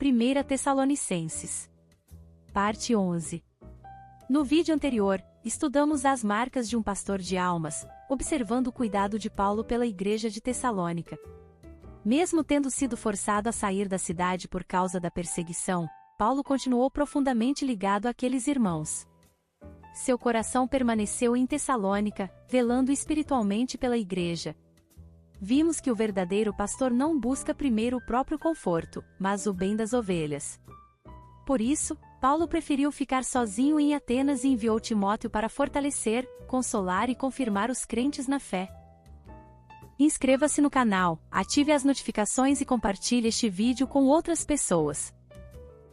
1 Tessalonicenses. Parte 11. No vídeo anterior, estudamos as marcas de um pastor de almas, observando o cuidado de Paulo pela igreja de Tessalônica. Mesmo tendo sido forçado a sair da cidade por causa da perseguição, Paulo continuou profundamente ligado àqueles irmãos. Seu coração permaneceu em Tessalônica, velando espiritualmente pela igreja. Vimos que o verdadeiro pastor não busca primeiro o próprio conforto, mas o bem das ovelhas. Por isso, Paulo preferiu ficar sozinho em Atenas e enviou Timóteo para fortalecer, consolar e confirmar os crentes na fé. Inscreva-se no canal, ative as notificações e compartilhe este vídeo com outras pessoas.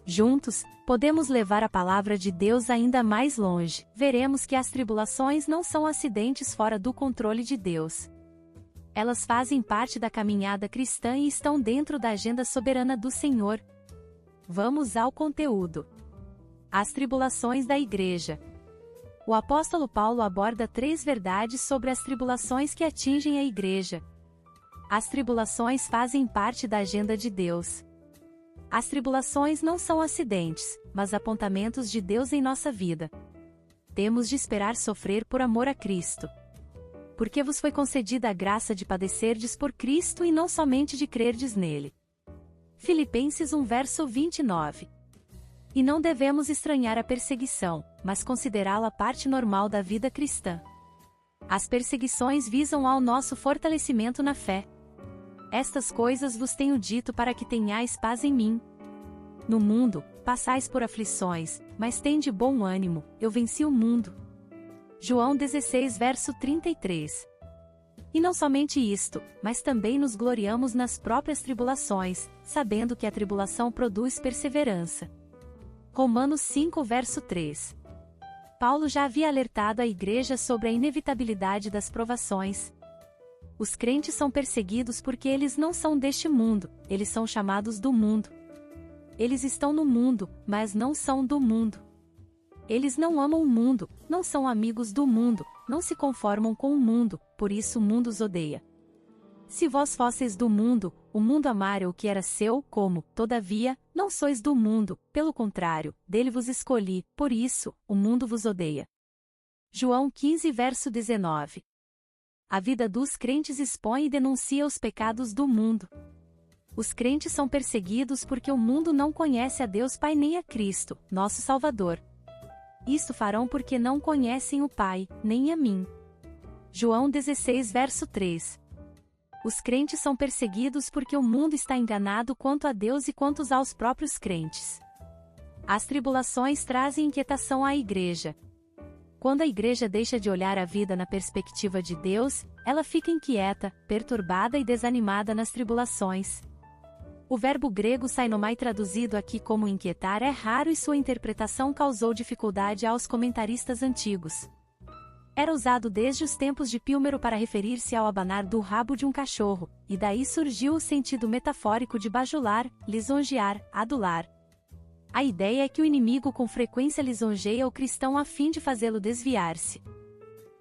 Juntos, podemos levar a palavra de Deus ainda mais longe. Veremos que as tribulações não são acidentes fora do controle de Deus. Elas fazem parte da caminhada cristã e estão dentro da agenda soberana do Senhor. Vamos ao conteúdo. As tribulações da igreja. O apóstolo Paulo aborda 3 verdades sobre as tribulações que atingem a igreja. As tribulações fazem parte da agenda de Deus. As tribulações não são acidentes, mas apontamentos de Deus em nossa vida. Temos de esperar sofrer por amor a Cristo. Porque vos foi concedida a graça de padecerdes por Cristo e não somente de crerdes nele. Filipenses 1 verso 29. E não devemos estranhar a perseguição, mas considerá-la parte normal da vida cristã. As perseguições visam ao nosso fortalecimento na fé. Estas coisas vos tenho dito para que tenhais paz em mim. No mundo, passais por aflições, mas tende bom ânimo, eu venci o mundo. João 16 verso 33. E não somente isto, mas também nos gloriamos nas próprias tribulações, sabendo que a tribulação produz perseverança. Romanos 5 verso 3. Paulo já havia alertado a igreja sobre a inevitabilidade das provações. Os crentes são perseguidos porque eles não são deste mundo, eles são chamados do mundo. Eles estão no mundo, mas não são do mundo. Eles não amam o mundo, não são amigos do mundo, não se conformam com o mundo, por isso o mundo os odeia. Se vós fosseis do mundo, o mundo amara o que era seu, como, todavia, não sois do mundo, pelo contrário, dele vos escolhi, por isso, o mundo vos odeia. João 15 verso 19. A vida dos crentes expõe e denuncia os pecados do mundo. Os crentes são perseguidos porque o mundo não conhece a Deus Pai nem a Cristo, nosso Salvador. Isto farão porque não conhecem o Pai, nem a mim. João 16 verso 3. Os crentes são perseguidos porque o mundo está enganado quanto a Deus e quanto aos próprios crentes. As tribulações trazem inquietação à igreja. Quando a igreja deixa de olhar a vida na perspectiva de Deus, ela fica inquieta, perturbada e desanimada nas tribulações. O verbo grego sainomai traduzido aqui como inquietar é raro e sua interpretação causou dificuldade aos comentaristas antigos. Era usado desde os tempos de Pílmero para referir-se ao abanar do rabo de um cachorro, e daí surgiu o sentido metafórico de bajular, lisonjear, adular. A ideia é que o inimigo com frequência lisonjeia o cristão a fim de fazê-lo desviar-se.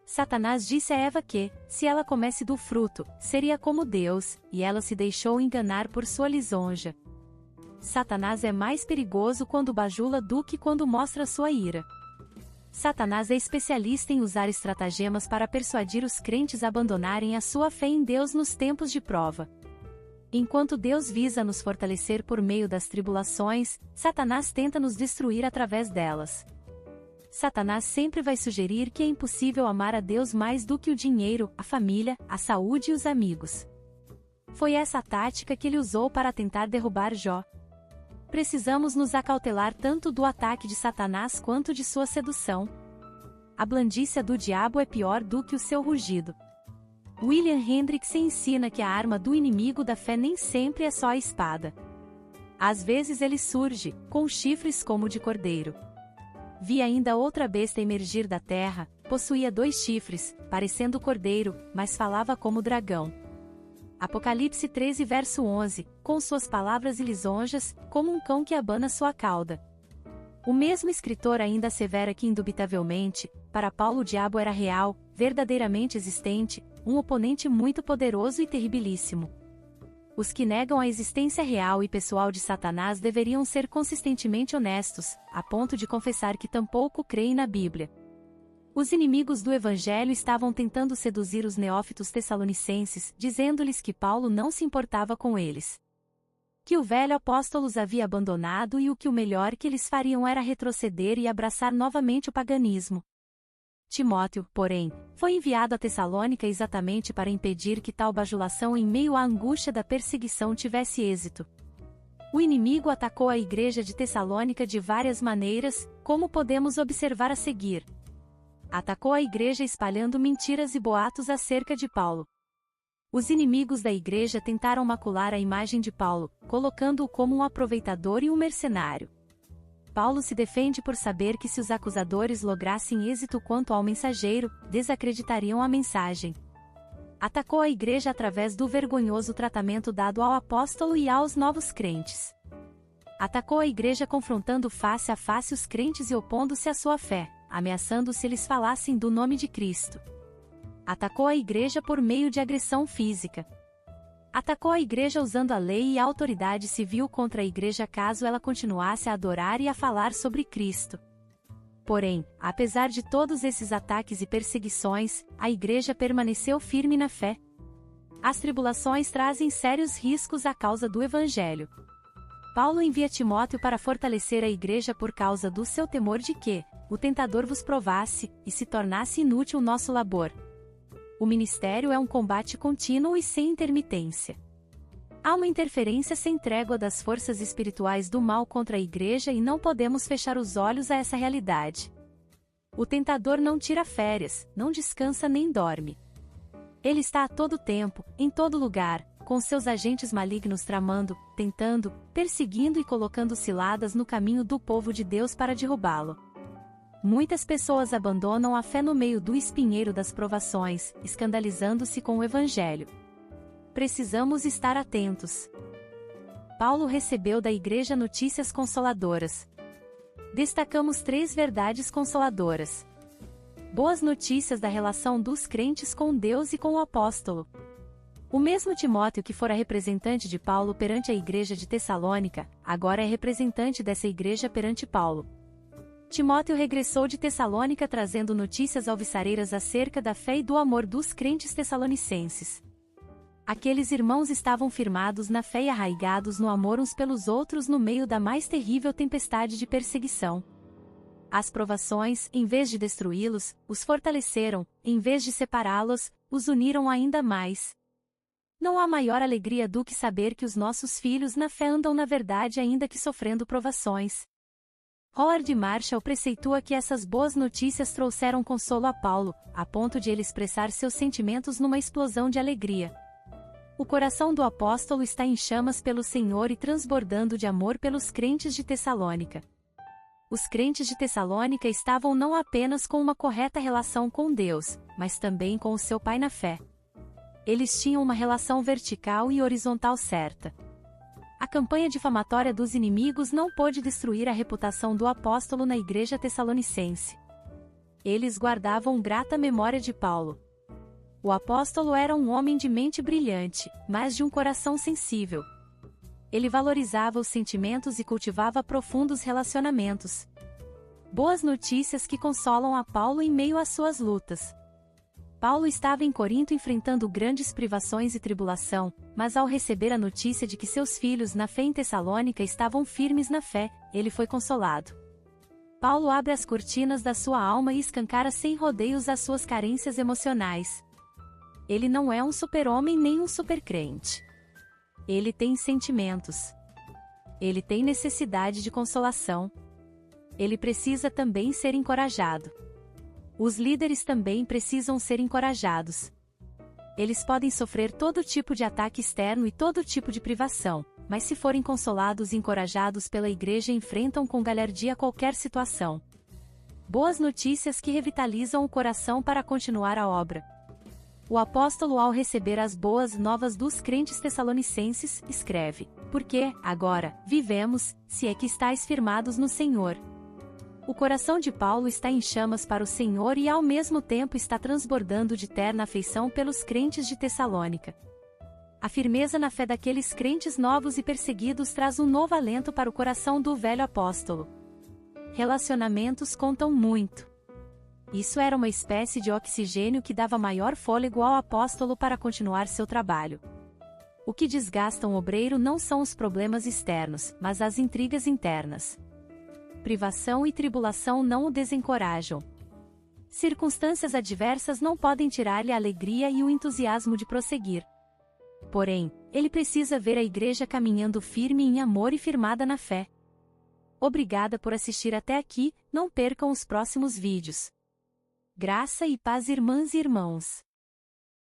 Satanás disse a Eva que, se ela comesse do fruto, seria como Deus, e ela se deixou enganar por sua lisonja. Satanás é mais perigoso quando bajula do que quando mostra sua ira. Satanás é especialista em usar estratagemas para persuadir os crentes a abandonarem a sua fé em Deus nos tempos de prova. Enquanto Deus visa nos fortalecer por meio das tribulações, Satanás tenta nos destruir através delas. Satanás sempre vai sugerir que é impossível amar a Deus mais do que o dinheiro, a família, a saúde e os amigos. Foi essa a tática que ele usou para tentar derrubar Jó. Precisamos nos acautelar tanto do ataque de Satanás quanto de sua sedução. A blandícia do diabo é pior do que o seu rugido. William Hendricks ensina que a arma do inimigo da fé nem sempre é só a espada. Às vezes ele surge, com chifres como de cordeiro. Vi ainda outra besta emergir da terra, possuía 2 chifres, parecendo cordeiro, mas falava como dragão. Apocalipse 13 verso 11, com suas palavras e lisonjas, como um cão que abana sua cauda. O mesmo escritor ainda assevera que indubitavelmente, para Paulo o diabo era real, verdadeiramente existente, um oponente muito poderoso e terribilíssimo. Os que negam a existência real e pessoal de Satanás deveriam ser consistentemente honestos, a ponto de confessar que tampouco creem na Bíblia. Os inimigos do Evangelho estavam tentando seduzir os neófitos tessalonicenses, dizendo-lhes que Paulo não se importava com eles, que o velho apóstolo os havia abandonado e o melhor que eles fariam era retroceder e abraçar novamente o paganismo. Timóteo, porém, foi enviado a Tessalônica exatamente para impedir que tal bajulação em meio à angústia da perseguição tivesse êxito. O inimigo atacou a igreja de Tessalônica de várias maneiras, como podemos observar a seguir. Atacou a igreja espalhando mentiras e boatos acerca de Paulo. Os inimigos da igreja tentaram macular a imagem de Paulo, colocando-o como um aproveitador e um mercenário. Paulo se defende por saber que se os acusadores lograssem êxito quanto ao mensageiro, desacreditariam a mensagem. Atacou a igreja através do vergonhoso tratamento dado ao apóstolo e aos novos crentes. Atacou a igreja confrontando face a face os crentes e opondo-se à sua fé, ameaçando se eles falassem do nome de Cristo. Atacou a igreja por meio de agressão física. Atacou a igreja usando a lei e a autoridade civil contra a igreja caso ela continuasse a adorar e a falar sobre Cristo. Porém, apesar de todos esses ataques e perseguições, a igreja permaneceu firme na fé. As tribulações trazem sérios riscos à causa do Evangelho. Paulo envia Timóteo para fortalecer a igreja por causa do seu temor de que o tentador vos provasse e se tornasse inútil nosso labor. O ministério é um combate contínuo e sem intermitência. Há uma interferência sem trégua das forças espirituais do mal contra a igreja e não podemos fechar os olhos a essa realidade. O tentador não tira férias, não descansa nem dorme. Ele está a todo tempo, em todo lugar, com seus agentes malignos tramando, tentando, perseguindo e colocando ciladas no caminho do povo de Deus para derrubá-lo. Muitas pessoas abandonam a fé no meio do espinheiro das provações, escandalizando-se com o Evangelho. Precisamos estar atentos. Paulo recebeu da igreja notícias consoladoras. Destacamos 3 verdades consoladoras. Boas notícias da relação dos crentes com Deus e com o apóstolo. O mesmo Timóteo que fora representante de Paulo perante a igreja de Tessalônica, agora é representante dessa igreja perante Paulo. Timóteo regressou de Tessalônica trazendo notícias alvissareiras acerca da fé e do amor dos crentes tessalonicenses. Aqueles irmãos estavam firmados na fé e arraigados no amor uns pelos outros no meio da mais terrível tempestade de perseguição. As provações, em vez de destruí-los, os fortaleceram, em vez de separá-los, os uniram ainda mais. Não há maior alegria do que saber que os nossos filhos na fé andam na verdade ainda que sofrendo provações. Howard Marshall preceitua que essas boas notícias trouxeram consolo a Paulo, a ponto de ele expressar seus sentimentos numa explosão de alegria. O coração do apóstolo está em chamas pelo Senhor e transbordando de amor pelos crentes de Tessalônica. Os crentes de Tessalônica estavam não apenas com uma correta relação com Deus, mas também com o seu Pai na fé. Eles tinham uma relação vertical e horizontal certa. A campanha difamatória dos inimigos não pôde destruir a reputação do apóstolo na igreja tessalonicense. Eles guardavam grata memória de Paulo. O apóstolo era um homem de mente brilhante, mas de um coração sensível. Ele valorizava os sentimentos e cultivava profundos relacionamentos. Boas notícias que consolam a Paulo em meio às suas lutas. Paulo estava em Corinto enfrentando grandes privações e tribulação, mas ao receber a notícia de que seus filhos na fé em Tessalônica estavam firmes na fé, ele foi consolado. Paulo abre as cortinas da sua alma e escancara sem rodeios as suas carências emocionais. Ele não é um super-homem nem um super-crente. Ele tem sentimentos. Ele tem necessidade de consolação. Ele precisa também ser encorajado. Os líderes também precisam ser encorajados. Eles podem sofrer todo tipo de ataque externo e todo tipo de privação, mas se forem consolados e encorajados pela igreja enfrentam com galhardia qualquer situação. Boas notícias que revitalizam o coração para continuar a obra. O apóstolo, ao receber as boas novas dos crentes tessalonicenses, escreve: porque, agora, vivemos, se é que estáis firmados no Senhor. O coração de Paulo está em chamas para o Senhor e ao mesmo tempo está transbordando de terna afeição pelos crentes de Tessalônica. A firmeza na fé daqueles crentes novos e perseguidos traz um novo alento para o coração do velho apóstolo. Relacionamentos contam muito. Isso era uma espécie de oxigênio que dava maior fôlego ao apóstolo para continuar seu trabalho. O que desgasta um obreiro não são os problemas externos, mas as intrigas internas. Privação e tribulação não o desencorajam. Circunstâncias adversas não podem tirar-lhe a alegria e o entusiasmo de prosseguir. Porém, ele precisa ver a igreja caminhando firme em amor e firmada na fé. Obrigada por assistir até aqui, não percam os próximos vídeos. Graça e paz, irmãs e irmãos.